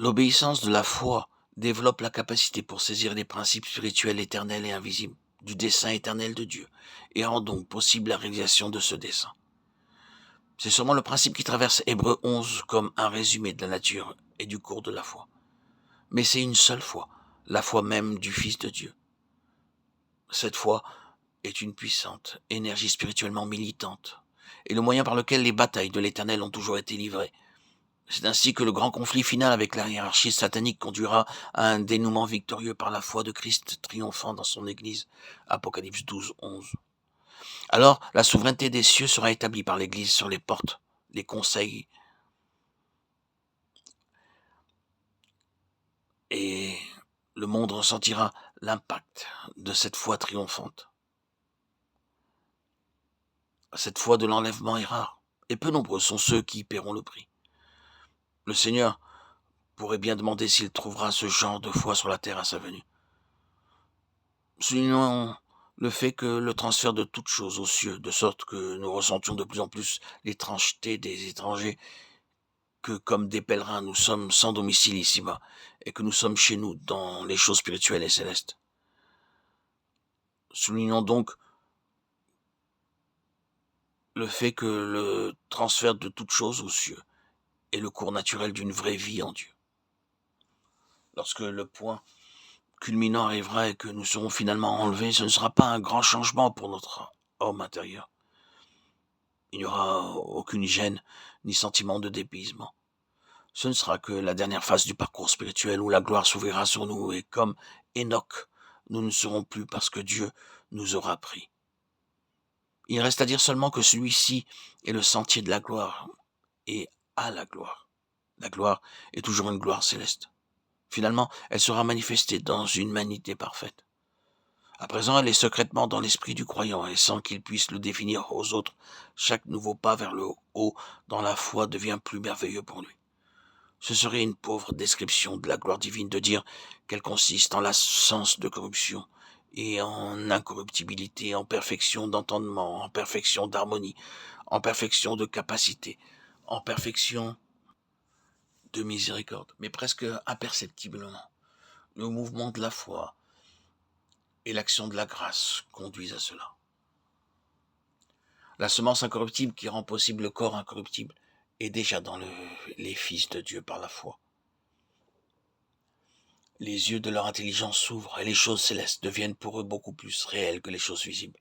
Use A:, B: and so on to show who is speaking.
A: L'obéissance de la foi développe la capacité pour saisir les principes spirituels éternels et invisibles du dessein éternel de Dieu et rend donc possible la réalisation de ce dessein. C'est sûrement le principe qui traverse Hébreux 11 comme un résumé de la nature et du cours de la foi. Mais c'est une seule foi, la foi même du Fils de Dieu. Cette foi est une puissante énergie spirituellement militante et le moyen par lequel les batailles de l'Éternel ont toujours été livrées. C'est ainsi que le grand conflit final avec la hiérarchie satanique conduira à un dénouement victorieux par la foi de Christ triomphant dans son Église. Apocalypse 12, 11. Alors, la souveraineté des cieux sera établie par l'Église sur les portes, les conseils et le monde ressentira l'impact de cette foi triomphante. Cette foi de l'enlèvement est rare, et peu nombreux sont ceux qui paieront le prix. Le Seigneur pourrait bien demander s'il trouvera ce genre de foi sur la terre à sa venue. Soulignons le fait que le transfert de toutes choses aux cieux, de sorte que nous ressentions de plus en plus l'étrangeté des étrangers, que comme des pèlerins nous sommes sans domicile ici-bas, et que nous sommes chez nous dans les choses spirituelles et célestes. Soulignons donc le fait que le transfert de toutes choses aux cieux est le cours naturel d'une vraie vie en Dieu. Lorsque le point culminant arrivera et que nous serons finalement enlevés, ce ne sera pas un grand changement pour notre homme intérieur. Il n'y aura aucune gêne ni sentiment de dépaysement. Ce ne sera que la dernière phase du parcours spirituel où la gloire s'ouvrira sur nous et comme Enoch, nous ne serons plus parce que Dieu nous aura pris. Il reste à dire seulement que celui-ci est le sentier de la gloire et à la gloire. La gloire est toujours une gloire céleste. Finalement, elle sera manifestée dans une humanité parfaite. À présent, elle est secrètement dans l'esprit du croyant et sans qu'il puisse le définir aux autres, chaque nouveau pas vers le haut dans la foi devient plus merveilleux pour lui. Ce serait une pauvre description de la gloire divine de dire qu'elle consiste en l'absence de corruption et en incorruptibilité, en perfection d'entendement, en perfection d'harmonie, en perfection de capacité, en perfection de miséricorde, mais presque imperceptiblement. Le mouvement de la foi et l'action de la grâce conduisent à cela. La semence incorruptible qui rend possible le corps incorruptible est déjà dans les fils de Dieu par la foi. Les yeux de leur intelligence s'ouvrent et les choses célestes deviennent pour eux beaucoup plus réelles que les choses visibles.